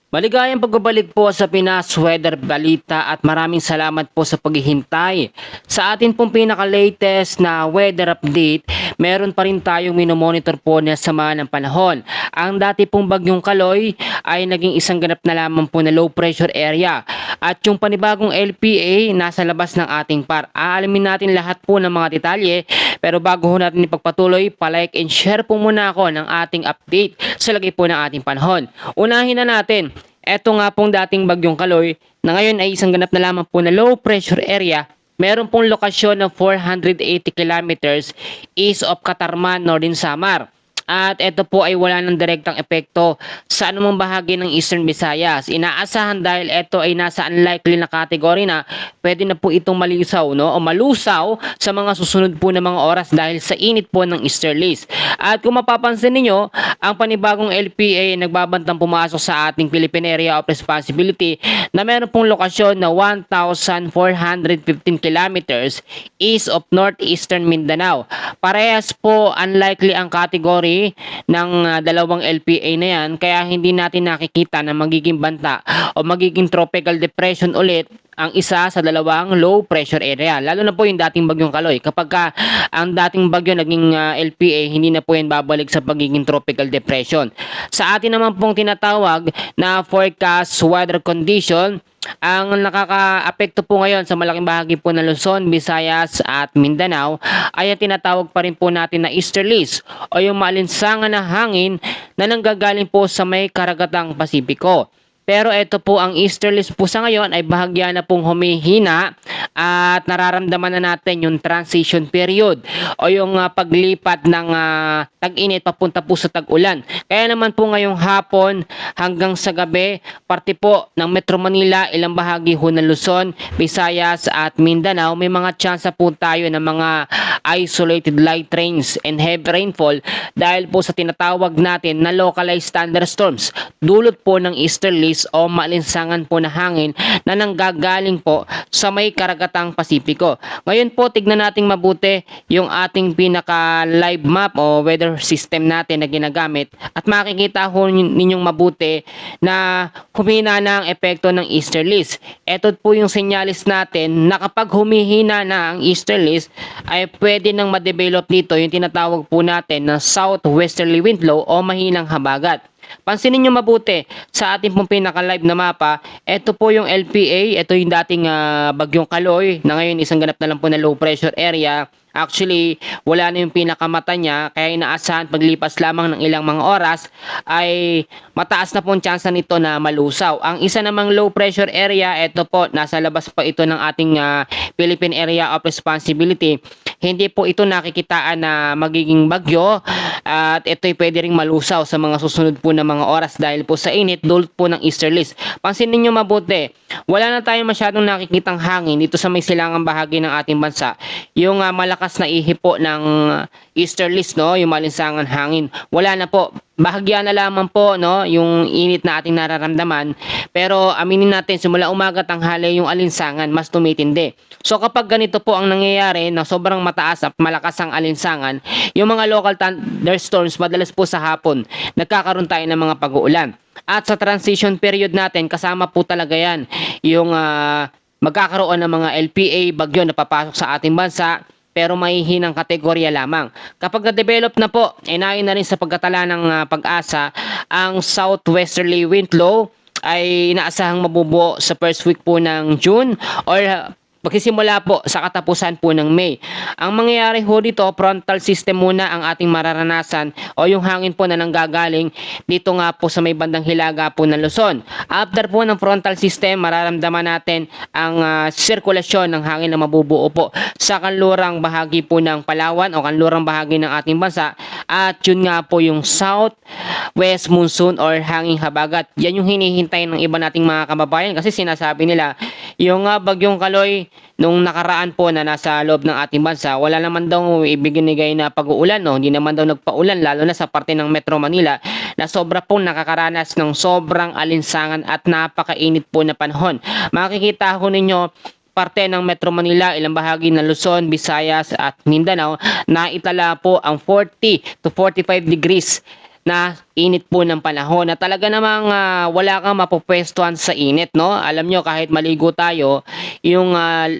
Maligayang pagbabalik po sa Pinas Weather Balita at maraming salamat po sa paghihintay. Sa atin pong pinaka-latest na weather update, meron pa rin tayong minomonitor po na sama ng panahon. Ang dati pong bagyong Kaloy ay naging isang ganap na lamang po na low pressure area. At yung panibagong LPA nasa labas ng ating par. Aalamin natin lahat po ng mga detalye, pero bago ho natin ipagpatuloy, palike and share po muna ako ng ating update sa lagay po ng ating panahon. Unahin na natin. Eto nga pong dating bagyong Kaloy na ngayon ay isang ganap na lamang po na low pressure area. Meron pong lokasyon ng 480 kilometers east of Catarman, Northern Samar. At ito po ay wala ng direktang epekto sa anumang bahagi ng Eastern Visayas. Inaasahan dahil ito ay nasa unlikely na category na pwede na po itong malisaw, no, o malusaw sa mga susunod po na mga oras dahil sa init po ng easterlies. At kung mapapansin niyo, ang panibagong LPA ay nagbabantang pumasok sa ating Philippine Area of Responsibility na meron pong lokasyon na 1,415 kilometers east of northeastern Mindanao. Parehas po unlikely ang category ng dalawang LPA na yan, kaya hindi natin nakikita na magiging banta o magiging tropical depression ulit ang isa sa dalawang low pressure area, lalo na po yung dating bagyong Kaloy. Kapag ang dating bagyo naging LPA, hindi na po yan babalik sa pagiging tropical depression. Sa atin naman pong tinatawag na forecast weather condition, ang nakakaapekto po ngayon sa malaking bahagi po ng Luzon, Visayas at Mindanao ay ang tinatawag pa rin po natin na easterlies o yung maalinsangan na hangin na nanggagaling po sa may karagatang Pasipiko. Pero ito po ang easterlies po sa ngayon ay bahagya na pong humihina at nararamdaman na natin yung transition period o yung paglipat ng tag-init papunta po sa tag-ulan. Kaya naman po ngayong hapon hanggang sa gabi, parte po ng Metro Manila, ilang bahagi ho ng Luzon, Visayas at Mindanao, may mga tsansa po tayo ng mga isolated light rains and heavy rainfall dahil po sa tinatawag natin na localized thunderstorms dulot po ng easterlies o maalinsangan po na hangin na nanggagaling po sa may karagatang Pasipiko. Ngayon po, tignan nating mabuti yung ating pinaka live map o weather system natin na ginagamit at makikita ho ninyong mabuti na humina na ang epekto ng easterlies. Ito po yung senyalis natin na kapag humihina na ang easterlies ay pwede nang ma-develop dito yung tinatawag po natin na southwesterly wind flow o mahinang habagat. Pansinin nyo mabuti sa ating pong pinaka-live na mapa, ito po yung LPA, ito yung dating bagyong Kaloy na ngayon isang ganap na lang po na low pressure area. Actually, wala na yung pinakamata niya, kaya inaasahan paglipas lamang ng ilang mga oras ay mataas na po ang tsansa nito na malusaw. Ang isa namang low pressure area, ito po, nasa labas pa ito ng ating Philippine Area of Responsibility. Hindi po ito nakikitaan na magiging bagyo at ito'y pwede ring malusaw sa mga susunod po na mga oras dahil po sa init dulot po ng easterlies. Pansinin nyo mabuti, wala na tayong masyadong nakikitang hangin dito sa may silangang bahagi ng ating bansa. Yung malakas na ihipo ng easterlies, no, yung malinsangan hangin, wala na po. Bahagya na lamang po, no, yung init na ating nararamdaman. Pero aminin natin, simula umaga tanghali yung alinsangan mas tumitindi. So kapag ganito po ang nangyayari na sobrang mataas at malakas ang alinsangan, yung mga local thunderstorms madalas po sa hapon nagkakaroon tayo ng mga pag-uulan. At sa transition period natin, kasama po talaga yan yung magkakaroon ng mga LPA bagyo na papasok sa ating bansa, pero mahihinang kategorya lamang. Kapag na-develop na po, inayon na rin sa pagkatala ng pag-asa, ang southwesterly wind flow ay inaasahang mabubuo sa first week po ng June or pagsisimula po sa katapusan po ng May. Ang mangyayari ho dito, frontal system muna ang ating mararanasan o yung hangin po na nanggagaling dito nga po sa may bandang hilaga po ng Luzon. After po ng frontal system, mararamdaman natin ang sirkulasyon ng hangin na mabubuo po sa kanlurang bahagi po ng Palawan o kanlurang bahagi ng ating bansa. At yun nga po yung southwest monsoon or hanging habagat. Yan yung hinihintay ng iba nating mga kababayan kasi sinasabi nila yung bagyong Kaloy nung nakaraan po na nasa loob ng ating bansa, wala naman daw ibinigay na pag-uulan, no? Hindi naman daw nagpa-ulan, lalo na sa parte ng Metro Manila na sobra pong nakakaranas ng sobrang alinsangan at napakainit po na panahon. Makikita ho ninyo parte ng Metro Manila, ilang bahagi ng Luzon, Visayas at Mindanao na itala po ang 40 to 45 degrees na init po ng panahon na talaga namang wala kang mapupwestuhan sa init, no? Alam nyo, kahit maligo tayo, yung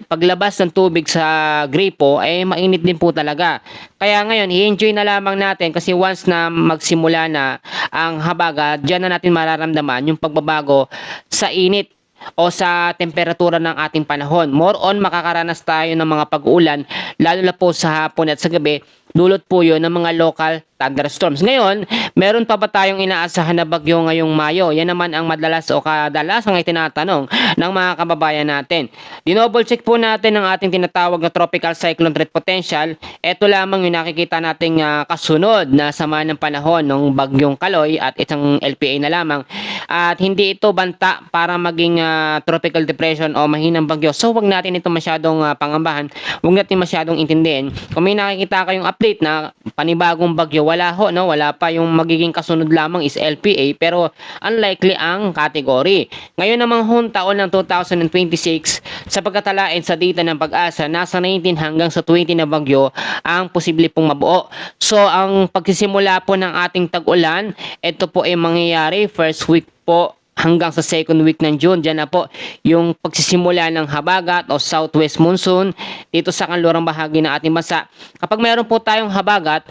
paglabas ng tubig sa gripo, eh mainit din po talaga. Kaya ngayon, i-enjoy na lamang natin kasi once na magsimula na ang habagat, dyan na natin mararamdaman yung pagbabago sa init o sa temperatura ng ating panahon. More on makakaranas tayo ng mga pag-uulan lalo na po sa hapon at sa gabi. Dulot po yun ng mga local thunderstorms. Ngayon, meron pa ba tayong inaasahan na bagyo ngayong Mayo? Yan naman ang madalas o kadalasang ay tinatanong ng mga kababayan natin. Dinouble check po natin ang ating tinatawag na tropical cyclone threat potential. Ito lamang yung nakikita nating kasunod na sama ng panahon ng bagyong Kaloy at isang LPA na lamang. At hindi ito banta para maging tropical depression o mahinang bagyo. So, wag natin ito masyadong pangambahan. Wag natin masyadong intindihin. Kung may nakikita kayong update na panibagong bagyo, wala ho, no? Wala pa, yung magiging kasunod lamang is LPA pero unlikely ang category. Ngayon namang taon ng 2026 sa pagkatalain sa data ng Pag-asa, nasa 19 hanggang sa 20 na bagyo ang posible pong mabuo. So ang pagsisimula po ng ating tag-ulan, ito po ay mangyayari first week po hanggang sa second week ng June. Diyan na po yung pagsisimula ng habagat o southwest monsoon dito sa kanlurang bahagi ng ating bansa. Kapag meron po tayong habagat,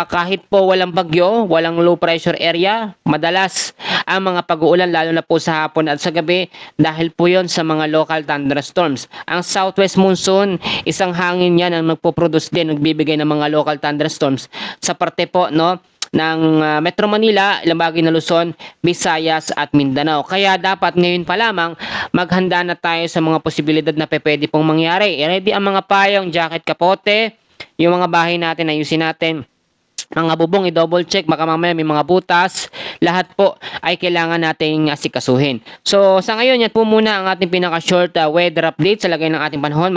kahit po walang bagyo, walang low pressure area, madalas ang mga pag-uulan lalo na po sa hapon at sa gabi dahil po yon sa mga local thunderstorms. Ang southwest monsoon, isang hangin yan ang nagpo-produce din, nagbibigay ng mga local thunderstorms sa parte po, no, ng Metro Manila, ilang bagay na Luzon, Visayas at Mindanao. Kaya dapat ngayon pa lamang maghanda na tayo sa mga posibilidad na pwede pong mangyari. I-ready ang mga payong, jacket, kapote, yung mga bahay natin, ayusin natin. Mga bubong, i-double check, baka mamaya may mga butas. Lahat po ay kailangan nating asikasuhin. So sa ngayon, yan po muna ang ating pinaka-short weather update sa lagay ng ating panahon.